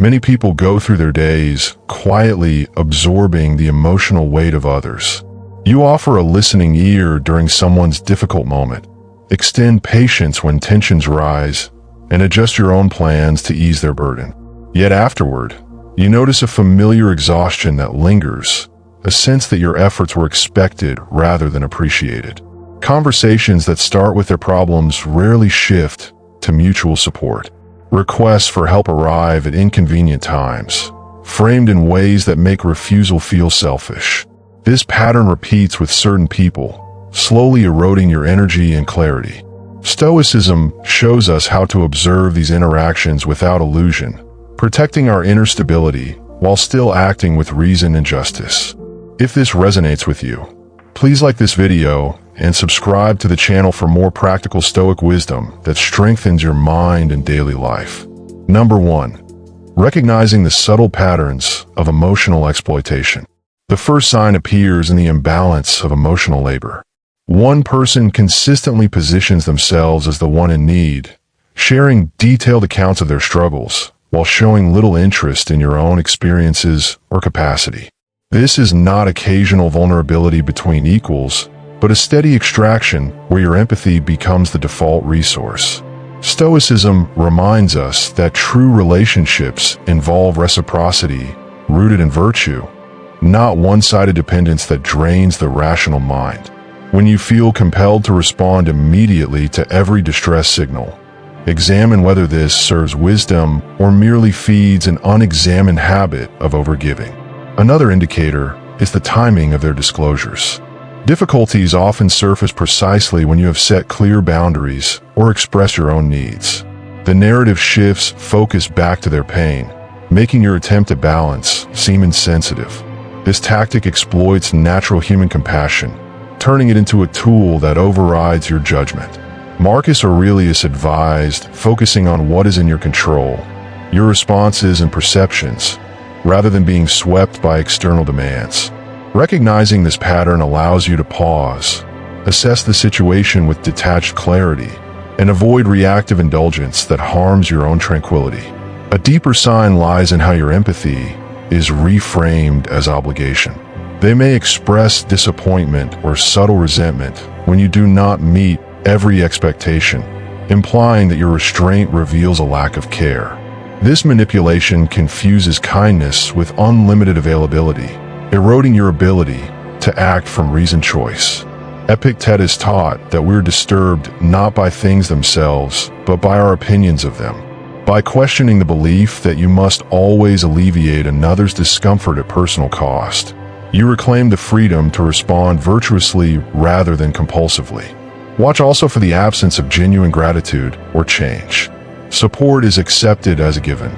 Many people go through their days quietly absorbing the emotional weight of others. You offer a listening ear during someone's difficult moment, extend patience when tensions rise, and adjust your own plans to ease their burden. Yet afterward, you notice a familiar exhaustion that lingers, a sense that your efforts were expected rather than appreciated. Conversations that start with their problems rarely shift to mutual support. Requests for help arrive at inconvenient times, framed in ways that make refusal feel selfish. This pattern repeats with certain people, slowly eroding your energy and clarity. Stoicism shows us how to observe these interactions without illusion, protecting our inner stability while still acting with reason and justice. If this resonates with you, please like this video and subscribe to the channel for more practical Stoic wisdom that strengthens your mind and daily life. Number 1. Recognizing the subtle patterns of emotional exploitation. The first sign appears in the imbalance of emotional labor. One person consistently positions themselves as the one in need, sharing detailed accounts of their struggles, while showing little interest in your own experiences or capacity. This is not occasional vulnerability between equals, but a steady extraction where your empathy becomes the default resource. Stoicism reminds us that true relationships involve reciprocity rooted in virtue, not one-sided dependence that drains the rational mind. When you feel compelled to respond immediately to every distress signal, examine whether this serves wisdom or merely feeds an unexamined habit of overgiving. Another indicator is the timing of their disclosures. Difficulties often surface precisely when you have set clear boundaries or express your own needs. The narrative shifts focus back to their pain, making your attempt at balance seem insensitive. This tactic exploits natural human compassion, turning it into a tool that overrides your judgment. Marcus Aurelius advised focusing on what is in your control, your responses and perceptions, rather than being swept by external demands. Recognizing this pattern allows you to pause, assess the situation with detached clarity, and avoid reactive indulgence that harms your own tranquility. A deeper sign lies in how your empathy is reframed as obligation. They may express disappointment or subtle resentment when you do not meet every expectation, implying that your restraint reveals a lack of care. This manipulation confuses kindness with unlimited availability, eroding your ability to act from reasoned choice. Epictetus taught that we're disturbed not by things themselves, but by our opinions of them. By questioning the belief that you must always alleviate another's discomfort at personal cost, you reclaim the freedom to respond virtuously rather than compulsively. Watch also for the absence of genuine gratitude or change. Support is accepted as a given,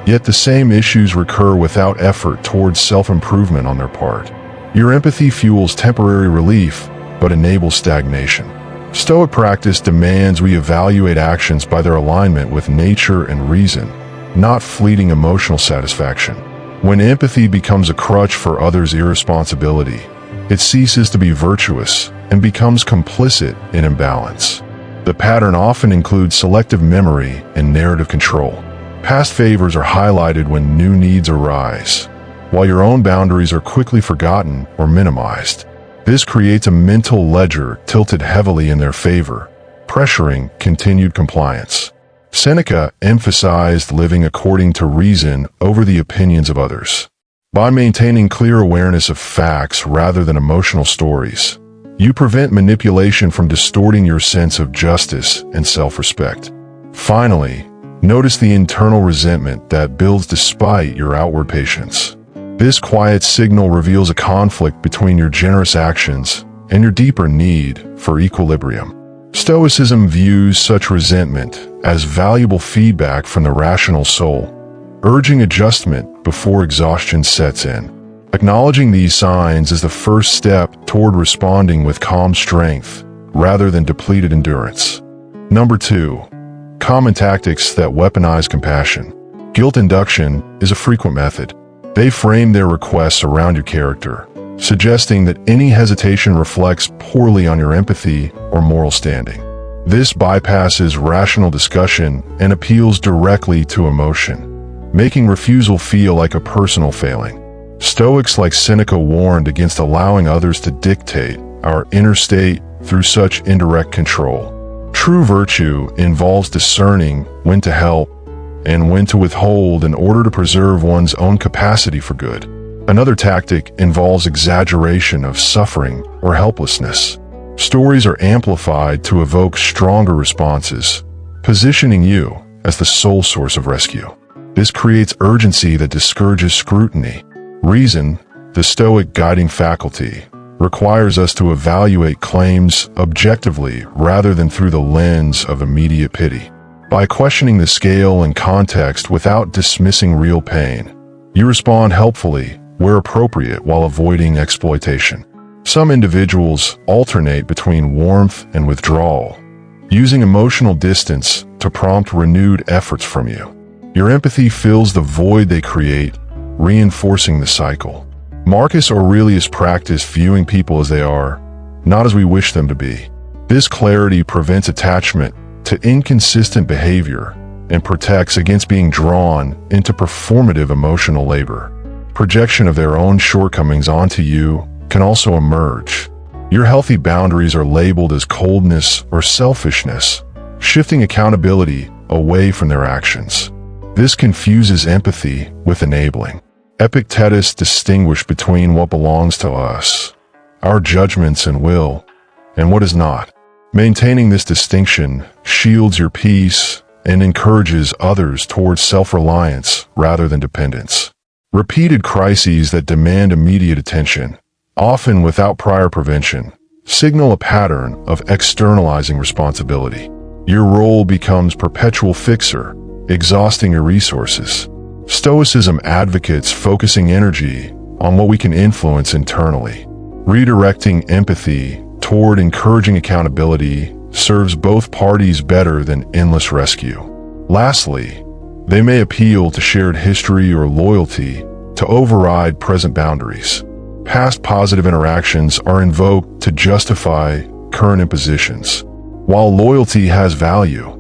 yet the same issues recur without effort towards self-improvement on their part. Your empathy fuels temporary relief, but enables stagnation. Stoic practice demands we evaluate actions by their alignment with nature and reason, not fleeting emotional satisfaction. When empathy becomes a crutch for others' irresponsibility, it ceases to be virtuous and becomes complicit in imbalance. The pattern often includes selective memory and narrative control. Past favors are highlighted when new needs arise, while your own boundaries are quickly forgotten or minimized. This creates a mental ledger tilted heavily in their favor, pressuring continued compliance. Seneca emphasized living according to reason over the opinions of others. By maintaining clear awareness of facts rather than emotional stories, you prevent manipulation from distorting your sense of justice and self-respect. Finally, notice the internal resentment that builds despite your outward patience. This quiet signal reveals a conflict between your generous actions and your deeper need for equilibrium. Stoicism views such resentment as valuable feedback from the rational soul, urging adjustment before exhaustion sets in. Acknowledging these signs is the first step toward responding with calm strength rather than depleted endurance. Number 2. Common tactics that weaponize compassion. Guilt induction is a frequent method. They frame their requests around your character, suggesting that any hesitation reflects poorly on your empathy or moral standing. This bypasses rational discussion and appeals directly to emotion. making refusal feel like a personal failing. Stoics like Seneca warned against allowing others to dictate our inner state through such indirect control. True virtue involves discerning when to help and when to withhold in order to preserve one's own capacity for good. Another tactic involves exaggeration of suffering or helplessness. Stories are amplified to evoke stronger responses, positioning you as the sole source of rescue. This creates urgency that discourages scrutiny. Reason, the Stoic guiding faculty, requires us to evaluate claims objectively rather than through the lens of immediate pity. By questioning the scale and context without dismissing real pain, you respond helpfully where appropriate while avoiding exploitation. Some individuals alternate between warmth and withdrawal, using emotional distance to prompt renewed efforts from you. Your empathy fills the void they create, reinforcing the cycle. Marcus Aurelius practiced viewing people as they are, not as we wish them to be. This clarity prevents attachment to inconsistent behavior and protects against being drawn into performative emotional labor. Projection of their own shortcomings onto you can also emerge. Your healthy boundaries are labeled as coldness or selfishness, shifting accountability away from their actions. This confuses empathy with enabling. Epictetus distinguished between what belongs to us, our judgments and will, and what is not. Maintaining this distinction shields your peace and encourages others towards self-reliance rather than dependence. Repeated crises that demand immediate attention, often without prior prevention, signal a pattern of externalizing responsibility. Your role becomes perpetual fixer, exhausting your resources. Stoicism advocates focusing energy on what we can influence internally. Redirecting empathy toward encouraging accountability serves both parties better than endless rescue. Lastly, they may appeal to shared history or loyalty to override present boundaries. Past positive interactions are invoked to justify current impositions. While loyalty has value,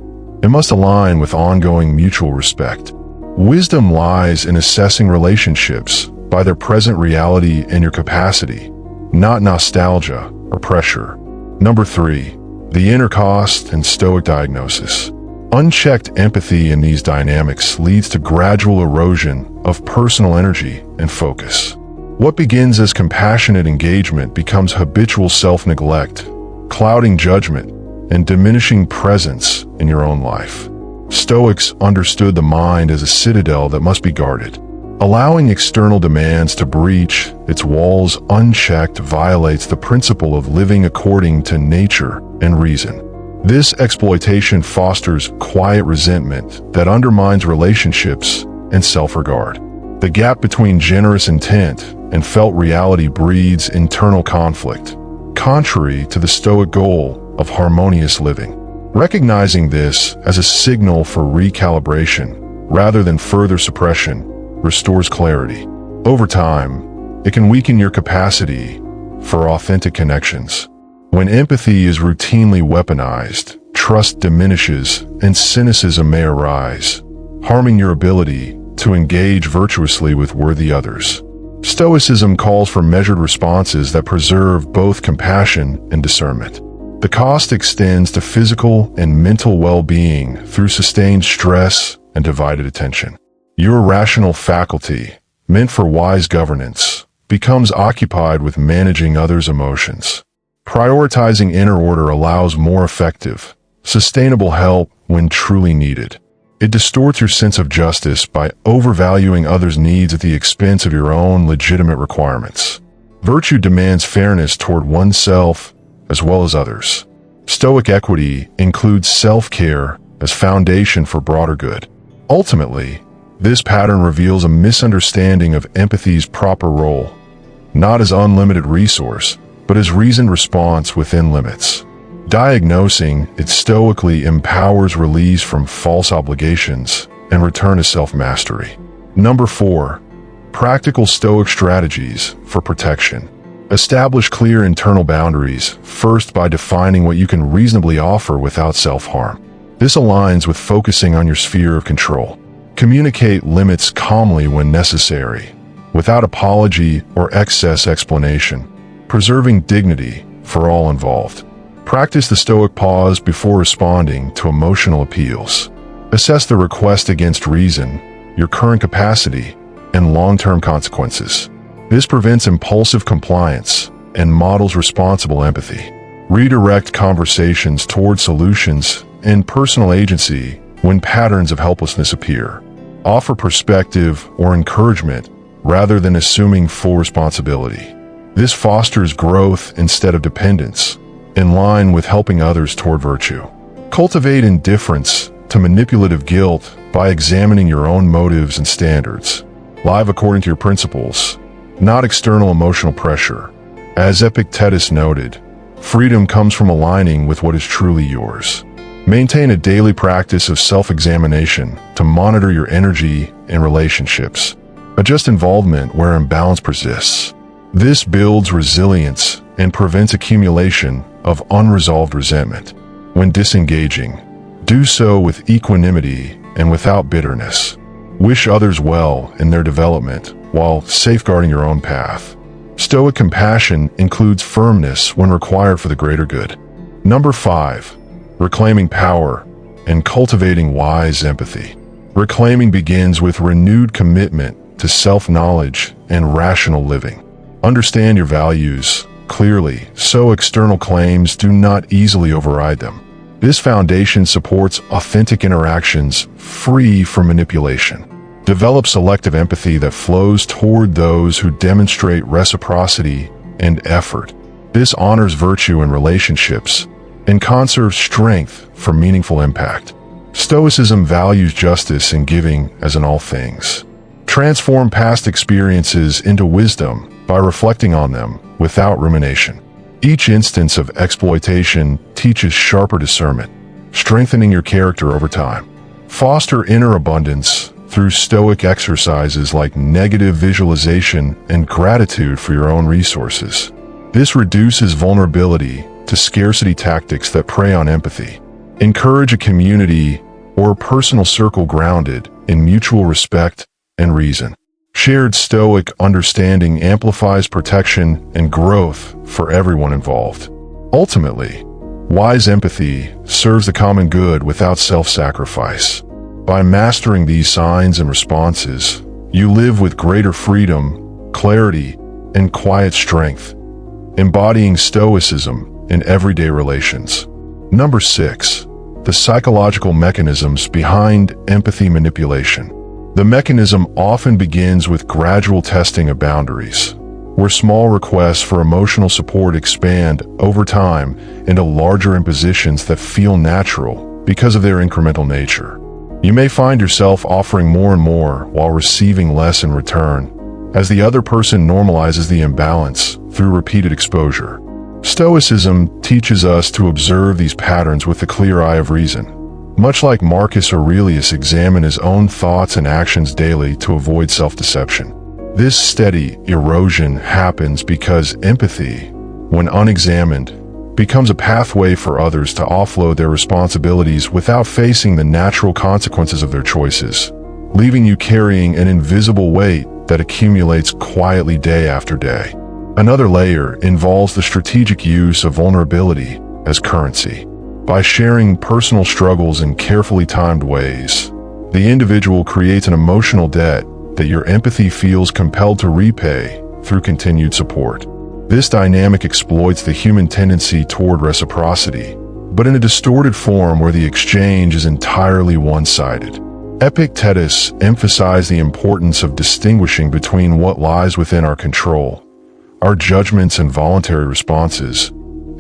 it must align with ongoing mutual respect. Wisdom lies in assessing relationships by their present reality and your capacity, not nostalgia or pressure. Number 3, the inner cost and Stoic diagnosis. Unchecked empathy in these dynamics leads to gradual erosion of personal energy and focus. What begins as compassionate engagement becomes habitual self-neglect, clouding judgment and diminishing presence in your own life. Stoics understood the mind as a citadel that must be guarded. Allowing external demands to breach its walls unchecked violates the principle of living according to nature and reason. This exploitation fosters quiet resentment that undermines relationships and self-regard. The gap between generous intent and felt reality breeds internal conflict, contrary to the Stoic goal of harmonious living. Recognizing this as a signal for recalibration rather than further suppression restores clarity. Over time, it can weaken your capacity for authentic connections. When empathy is routinely weaponized, trust diminishes and cynicism may arise, harming your ability to engage virtuously with worthy others. Stoicism calls for measured responses that preserve both compassion and discernment. The cost extends to physical and mental well-being through sustained stress and divided attention. Your rational faculty, meant for wise governance, becomes occupied with managing others' emotions. Prioritizing inner order allows more effective, sustainable help when truly needed. It distorts your sense of justice by overvaluing others' needs at the expense of your own legitimate requirements. Virtue demands fairness toward oneself as well as others. Stoic equity includes self-care as foundation for broader good. Ultimately, this pattern reveals a misunderstanding of empathy's proper role, not as unlimited resource, but as reasoned response within limits. Diagnosing it stoically empowers release from false obligations and return to self-mastery. Number 4, practical Stoic strategies for protection. Establish clear internal boundaries, first by defining what you can reasonably offer without self-harm. This aligns with focusing on your sphere of control. Communicate limits calmly when necessary, without apology or excess explanation, preserving dignity for all involved. Practice the Stoic pause before responding to emotional appeals. Assess the request against reason, your current capacity, and long-term consequences. This prevents impulsive compliance and models responsible empathy. Redirect conversations toward solutions and personal agency when patterns of helplessness appear. Offer perspective or encouragement rather than assuming full responsibility. This fosters growth instead of dependence, in line with helping others toward virtue. Cultivate indifference to manipulative guilt by examining your own motives and standards. Live according to your principles, not external emotional pressure. As Epictetus noted, freedom comes from aligning with what is truly yours. Maintain a daily practice of self-examination to monitor your energy and relationships. Adjust involvement where imbalance persists. This builds resilience and prevents accumulation of unresolved resentment. When disengaging, do so with equanimity and without bitterness. Wish others well in their development while safeguarding your own path. Stoic compassion includes firmness when required for the greater good. Number 5. Reclaiming power and cultivating wise empathy. Reclaiming begins with renewed commitment to self-knowledge and rational living. Understand your values clearly, so external claims do not easily override them. This foundation supports authentic interactions free from manipulation. Develop selective empathy that flows toward those who demonstrate reciprocity and effort. This honors virtue in relationships and conserves strength for meaningful impact. Stoicism values justice and giving as in all things. Transform past experiences into wisdom by reflecting on them without rumination. Each instance of exploitation teaches sharper discernment, strengthening your character over time. Foster inner abundance through Stoic exercises like negative visualization and gratitude for your own resources. This reduces vulnerability to scarcity tactics that prey on empathy. Encourage a community or personal circle grounded in mutual respect and reason. Shared Stoic understanding amplifies protection and growth for everyone involved. Ultimately, wise empathy serves the common good without self-sacrifice. By mastering these signs and responses, you live with greater freedom, clarity, and quiet strength, embodying Stoicism in everyday relations. Number 6. The psychological mechanisms behind empathy manipulation. The mechanism often begins with gradual testing of boundaries, where small requests for emotional support expand over time into larger impositions that feel natural because of their incremental nature. You may find yourself offering more and more while receiving less in return, as the other person normalizes the imbalance through repeated exposure. Stoicism teaches us to observe these patterns with the clear eye of reason. Much like Marcus Aurelius examined his own thoughts and actions daily to avoid self-deception. This steady erosion happens because empathy, when unexamined, becomes a pathway for others to offload their responsibilities without facing the natural consequences of their choices, leaving you carrying an invisible weight that accumulates quietly day after day. Another layer involves the strategic use of vulnerability as currency. By sharing personal struggles in carefully timed ways, the individual creates an emotional debt that your empathy feels compelled to repay through continued support. This dynamic exploits the human tendency toward reciprocity, but in a distorted form where the exchange is entirely one-sided. Epictetus emphasized the importance of distinguishing between what lies within our control, our judgments and voluntary responses,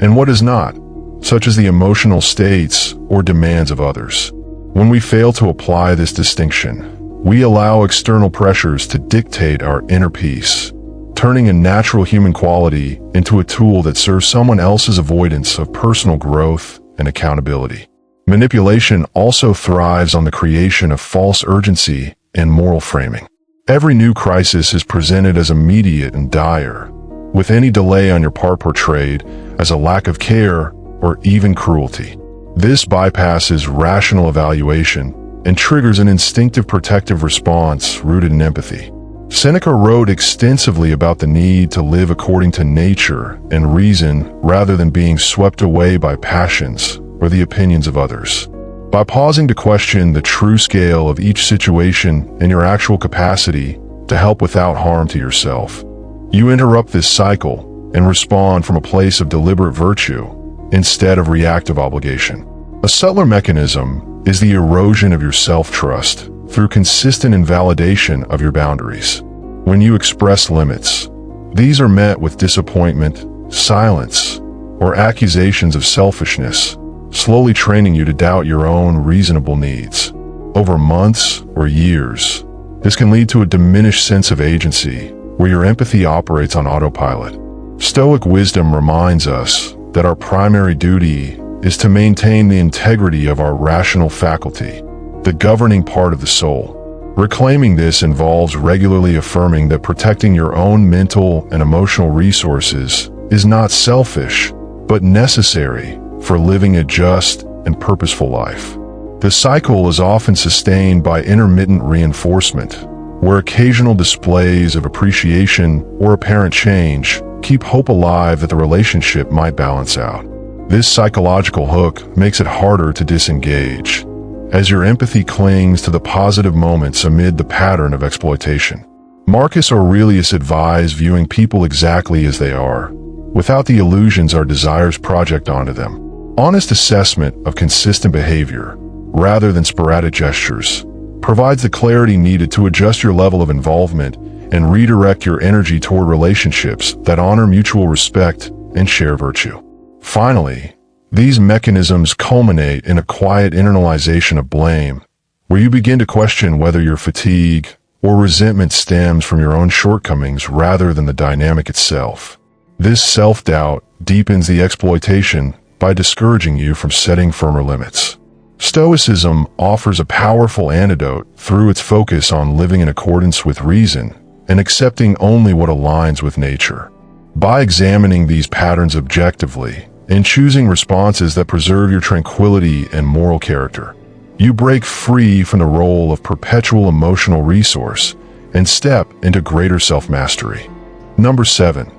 and what is not, such as the emotional states or demands of others. When we fail to apply this distinction, we allow external pressures to dictate our inner peace, turning a natural human quality into a tool that serves someone else's avoidance of personal growth and accountability. Manipulation also thrives on the creation of false urgency and moral framing. Every new crisis is presented as immediate and dire, with any delay on your part portrayed as a lack of care or even cruelty. This bypasses rational evaluation and triggers an instinctive protective response rooted in empathy. Seneca wrote extensively about the need to live according to nature and reason rather than being swept away by passions or the opinions of others. By pausing to question the true scale of each situation and your actual capacity to help without harm to yourself, you interrupt this cycle and respond from a place of deliberate virtue instead of reactive obligation. A subtler mechanism is the erosion of your self-trust through consistent invalidation of your boundaries. When you express limits, these are met with disappointment, silence, or accusations of selfishness, slowly training you to doubt your own reasonable needs. Over months or years, this can lead to a diminished sense of agency where your empathy operates on autopilot. Stoic wisdom reminds us that our primary duty is to maintain the integrity of our rational faculty, the governing part of the soul. Reclaiming this involves regularly affirming that protecting your own mental and emotional resources is not selfish, but necessary for living a just and purposeful life. The cycle is often sustained by intermittent reinforcement, where occasional displays of appreciation or apparent change keep hope alive that the relationship might balance out. This psychological hook makes it harder to disengage, as your empathy clings to the positive moments amid the pattern of exploitation. Marcus Aurelius advised viewing people exactly as they are, without the illusions our desires project onto them. Honest assessment of consistent behavior, rather than sporadic gestures, provides the clarity needed to adjust your level of involvement and redirect your energy toward relationships that honor mutual respect and share virtue. Finally, these mechanisms culminate in a quiet internalization of blame, where you begin to question whether your fatigue or resentment stems from your own shortcomings rather than the dynamic itself. This self-doubt deepens the exploitation by discouraging you from setting firmer limits. Stoicism offers a powerful antidote through its focus on living in accordance with reason and accepting only what aligns with nature. By examining these patterns objectively and choosing responses that preserve your tranquility and moral character, you break free from the role of perpetual emotional resource and step into greater self-mastery. Number 7.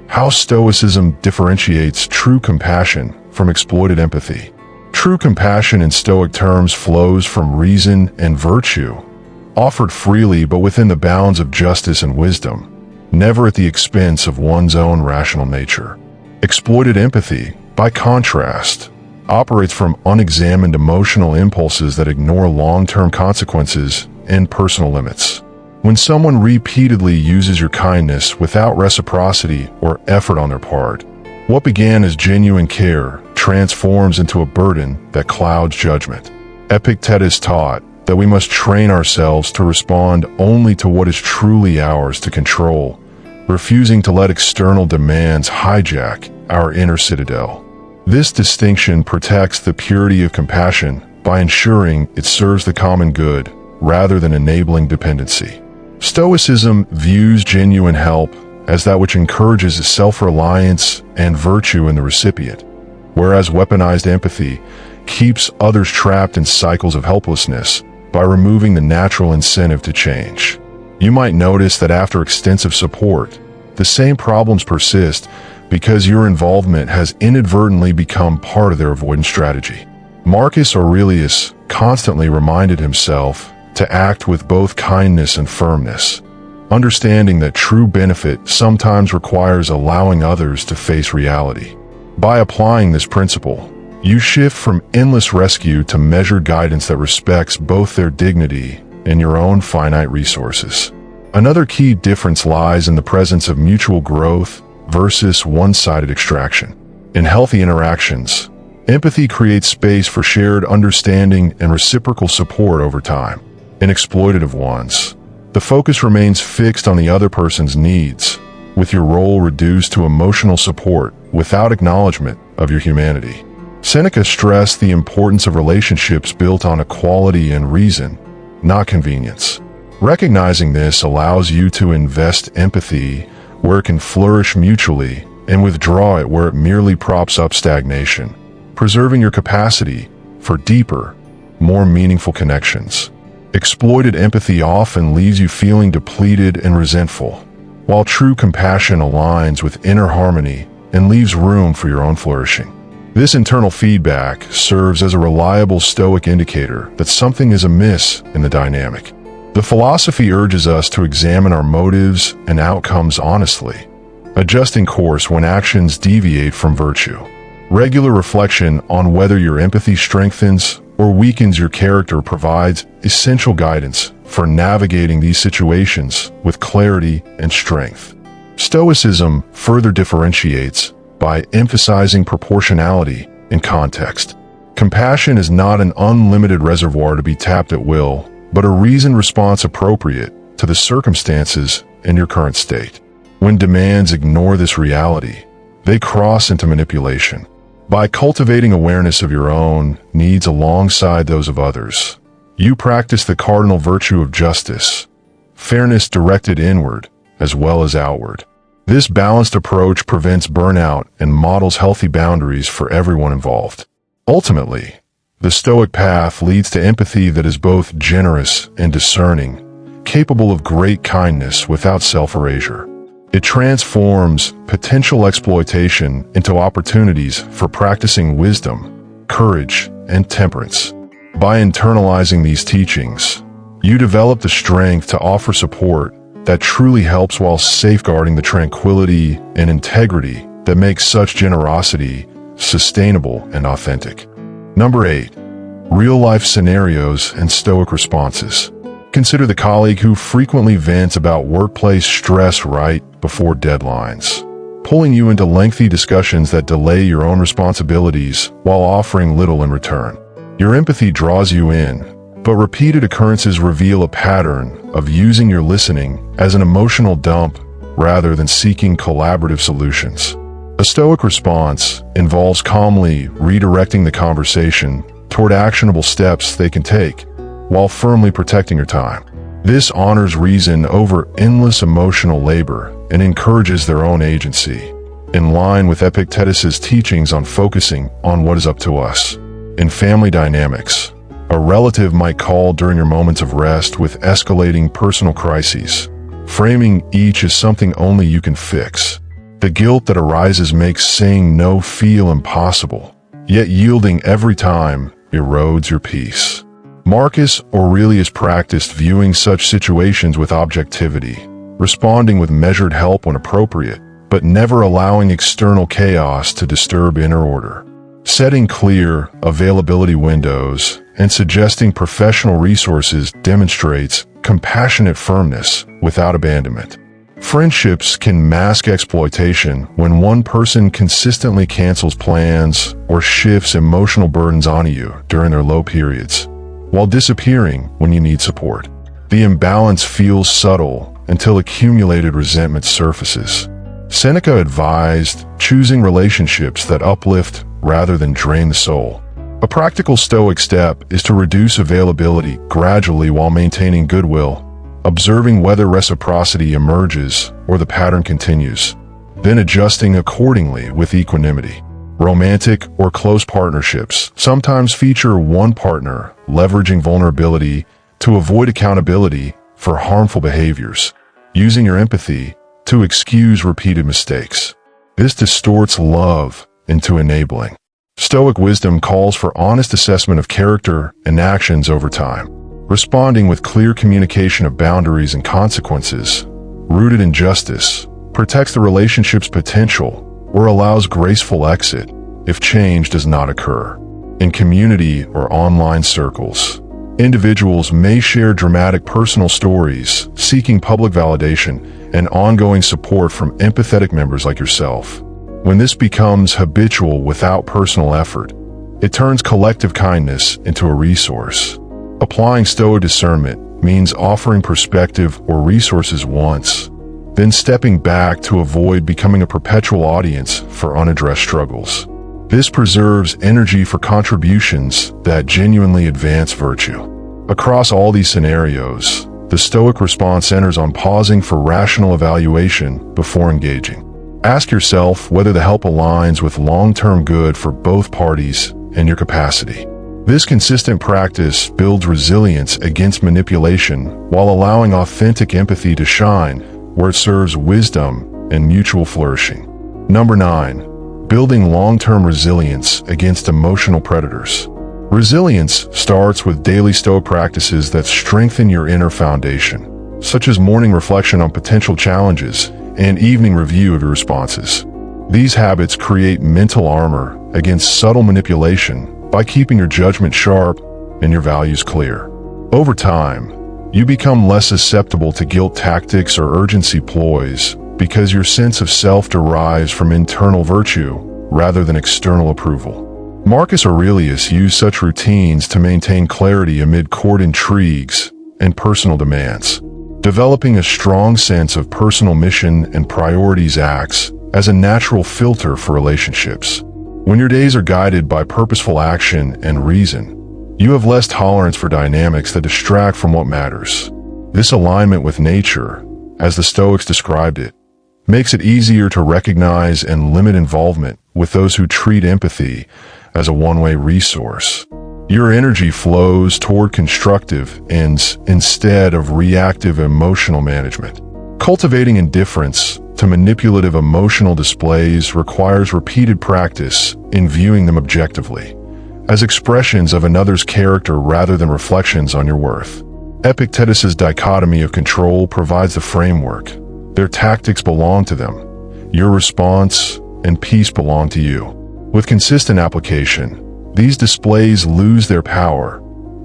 How Stoicism differentiates true compassion from exploited empathy. True compassion in Stoic terms flows from reason and virtue, offered freely but within the bounds of justice and wisdom, never at the expense of one's own rational nature. Exploited empathy, by contrast, operates from unexamined emotional impulses that ignore long-term consequences and personal limits. When someone repeatedly uses your kindness without reciprocity or effort on their part, what began as genuine care transforms into a burden that clouds judgment. Epictetus taught that we must train ourselves to respond only to what is truly ours to control, refusing to let external demands hijack our inner citadel. This distinction protects the purity of compassion by ensuring it serves the common good rather than enabling dependency. Stoicism views genuine help as that which encourages self-reliance and virtue in the recipient, whereas weaponized empathy keeps others trapped in cycles of helplessness by removing the natural incentive to change. You might notice that after extensive support, the same problems persist because your involvement has inadvertently become part of their avoidance strategy. Marcus Aurelius constantly reminded himself to act with both kindness and firmness, understanding that true benefit sometimes requires allowing others to face reality. By applying this principle, you shift from endless rescue to measured guidance that respects both their dignity and your own finite resources. Another key difference lies in the presence of mutual growth versus one-sided extraction. In healthy interactions, empathy creates space for shared understanding and reciprocal support over time. In exploitative ones, the focus remains fixed on the other person's needs, with your role reduced to emotional support without acknowledgement of your humanity. Seneca stressed the importance of relationships built on equality and reason, not convenience. Recognizing this allows you to invest empathy where it can flourish mutually and withdraw it where it merely props up stagnation, preserving your capacity for deeper, more meaningful connections. Exploited empathy often leaves you feeling depleted and resentful, while true compassion aligns with inner harmony and leaves room for your own flourishing. This internal feedback serves as a reliable Stoic indicator that something is amiss in the dynamic. The philosophy urges us to examine our motives and outcomes honestly, adjusting course when actions deviate from virtue. Regular reflection on whether your empathy strengthens or weakens your character provides essential guidance for navigating these situations with clarity and strength. Stoicism further differentiates by emphasizing proportionality and context. Compassion is not an unlimited reservoir to be tapped at will, but a reasoned response appropriate to the circumstances in your current state. When demands ignore this reality, they cross into manipulation. By cultivating awareness of your own needs alongside those of others, you practice the cardinal virtue of justice, fairness directed inward as well as outward. This balanced approach prevents burnout and models healthy boundaries for everyone involved. Ultimately, the Stoic path leads to empathy that is both generous and discerning, capable of great kindness without self-erasure. It transforms potential exploitation into opportunities for practicing wisdom, courage, and temperance. By internalizing these teachings, you develop the strength to offer support that truly helps while safeguarding the tranquility and integrity that makes such generosity sustainable and authentic. Number 8. Real-life scenarios and Stoic responses. Consider the colleague who frequently vents about workplace stress right before deadlines, pulling you into lengthy discussions that delay your own responsibilities while offering little in return. Your empathy draws you in, but repeated occurrences reveal a pattern of using your listening as an emotional dump rather than seeking collaborative solutions. A Stoic response involves calmly redirecting the conversation toward actionable steps they can take, while firmly protecting your time. This honors reason over endless emotional labor and encourages their own agency, in line with Epictetus' teachings on focusing on what is up to us. In family dynamics, a relative might call during your moments of rest with escalating personal crises, framing each as something only you can fix. The guilt that arises makes saying no feel impossible, yet yielding every time erodes your peace. Marcus Aurelius practiced viewing such situations with objectivity, responding with measured help when appropriate, but never allowing external chaos to disturb inner order. Setting clear availability windows and suggesting professional resources demonstrates compassionate firmness without abandonment. Friendships can mask exploitation when one person consistently cancels plans or shifts emotional burdens onto you during their low periods, while disappearing when you need support. The imbalance feels subtle until accumulated resentment surfaces. Seneca advised choosing relationships that uplift rather than drain the soul. A practical Stoic step is to reduce availability gradually while maintaining goodwill, observing whether reciprocity emerges or the pattern continues, then adjusting accordingly with equanimity. Romantic or close partnerships sometimes feature one partner leveraging vulnerability to avoid accountability for harmful behaviors, using your empathy to excuse repeated mistakes. This distorts love into enabling. Stoic wisdom calls for honest assessment of character and actions over time, responding with clear communication of boundaries and consequences, rooted in justice, protects the relationship's potential or allows graceful exit if change does not occur. In community or online circles, individuals may share dramatic personal stories, seeking public validation and ongoing support from empathetic members like yourself. When this becomes habitual without personal effort, it turns collective kindness into a resource. Applying Stoic discernment means offering perspective or resources once, then stepping back to avoid becoming a perpetual audience for unaddressed struggles. This preserves energy for contributions that genuinely advance virtue. Across all these scenarios, the Stoic response centers on pausing for rational evaluation before engaging. Ask yourself whether the help aligns with long-term good for both parties and your capacity. This consistent practice builds resilience against manipulation while allowing authentic empathy to shine where it serves wisdom and mutual flourishing. Number 9. Building long-term resilience against emotional predators. Resilience starts with daily Stoic practices that strengthen your inner foundation, such as morning reflection on potential challenges and evening review of your responses. These habits create mental armor against subtle manipulation by keeping your judgment sharp and your values clear. Over time, you become less susceptible to guilt tactics or urgency ploys because your sense of self derives from internal virtue rather than external approval. Marcus Aurelius used such routines to maintain clarity amid court intrigues and personal demands. Developing a strong sense of personal mission and priorities acts as a natural filter for relationships. When your days are guided by purposeful action and reason, you have less tolerance for dynamics that distract from what matters. This alignment with nature, as the Stoics described it, makes it easier to recognize and limit involvement with those who treat empathy as a one-way resource. Your energy flows toward constructive ends instead of reactive emotional management. Cultivating indifference to manipulative emotional displays requires repeated practice in viewing them objectively, as expressions of another's character rather than reflections on your worth. Epictetus' dichotomy of control provides the framework. Their tactics belong to them. Your response and peace belong to you. With consistent application, these displays lose their power,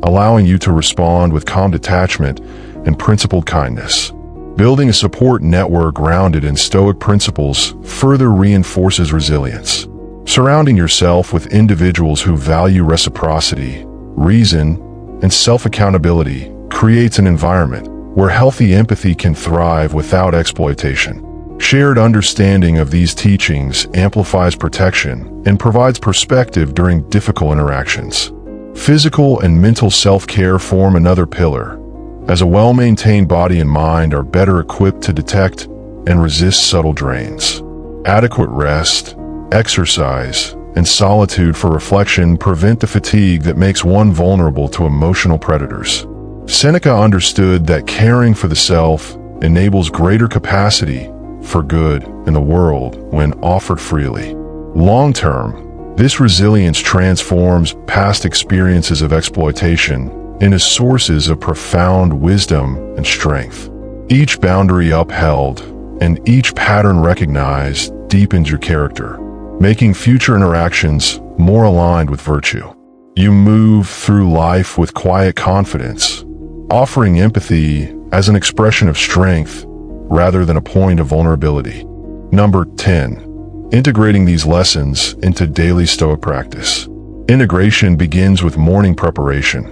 allowing you to respond with calm detachment and principled kindness. Building a support network grounded in Stoic principles further reinforces resilience. Surrounding yourself with individuals who value reciprocity, reason, and self-accountability creates an environment where healthy empathy can thrive without exploitation. Shared understanding of these teachings amplifies protection and provides perspective during difficult interactions. Physical and mental self-care form another pillar, as a well-maintained body and mind are better equipped to detect and resist subtle drains. Adequate rest, exercise, and solitude for reflection prevent the fatigue that makes one vulnerable to emotional predators. Seneca understood that caring for the self enables greater capacity for good in the world when offered freely. Long-term, this resilience transforms past experiences of exploitation into sources of profound wisdom and strength. Each boundary upheld and each pattern recognized deepens your character, making future interactions more aligned with virtue. You move through life with quiet confidence, offering empathy as an expression of strength rather than a point of vulnerability. Number 10. Integrating these lessons into daily Stoic practice. Integration begins with morning preparation,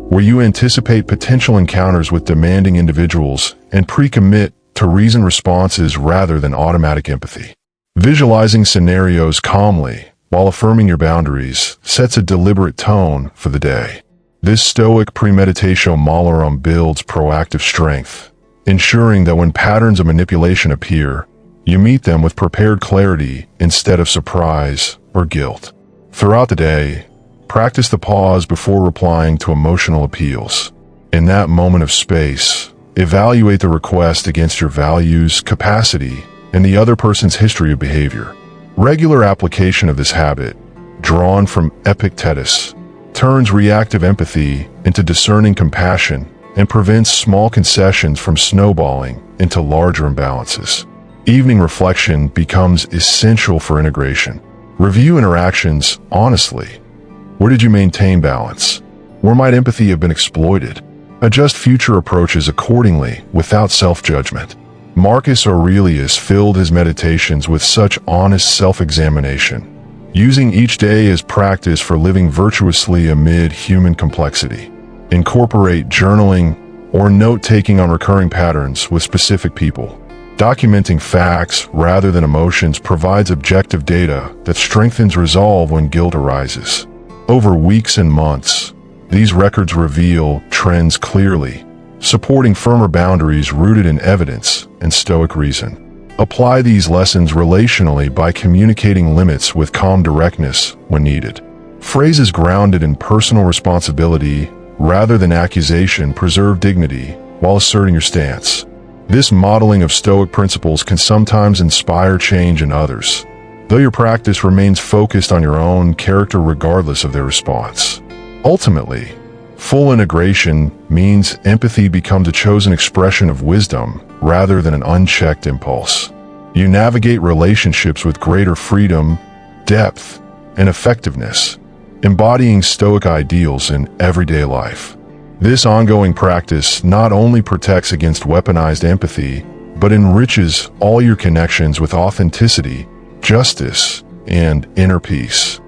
where you anticipate potential encounters with demanding individuals and pre-commit to reasoned responses rather than automatic empathy. Visualizing scenarios calmly while affirming your boundaries sets a deliberate tone for the day. This Stoic premeditatio malorum builds proactive strength, ensuring that when patterns of manipulation appear, you meet them with prepared clarity instead of surprise or guilt. Throughout the day, practice the pause before replying to emotional appeals. In that moment of space, evaluate the request against your values, capacity, and the other person's history of behavior. Regular application of this habit, drawn from Epictetus, turns reactive empathy into discerning compassion and prevents small concessions from snowballing into larger imbalances. Evening reflection becomes essential for integration. Review interactions honestly. Where did you maintain balance? Where might empathy have been exploited? Adjust future approaches accordingly without self-judgment. Marcus Aurelius filled his meditations with such honest self-examination, using each day as practice for living virtuously amid human complexity. Incorporate journaling or note-taking on recurring patterns with specific people. Documenting facts rather than emotions provides objective data that strengthens resolve when guilt arises. Over weeks and months, these records reveal trends clearly, supporting firmer boundaries rooted in evidence and Stoic reason. Apply these lessons relationally by communicating limits with calm directness when needed. Phrases grounded in personal responsibility rather than accusation preserve dignity while asserting your stance. This modeling of Stoic principles can sometimes inspire change in others, though your practice remains focused on your own character regardless of their response. Ultimately, full integration means empathy becomes a chosen expression of wisdom rather than an unchecked impulse. You navigate relationships with greater freedom, depth, and effectiveness, embodying Stoic ideals in everyday life. This ongoing practice not only protects against weaponized empathy, but enriches all your connections with authenticity, justice, and inner peace.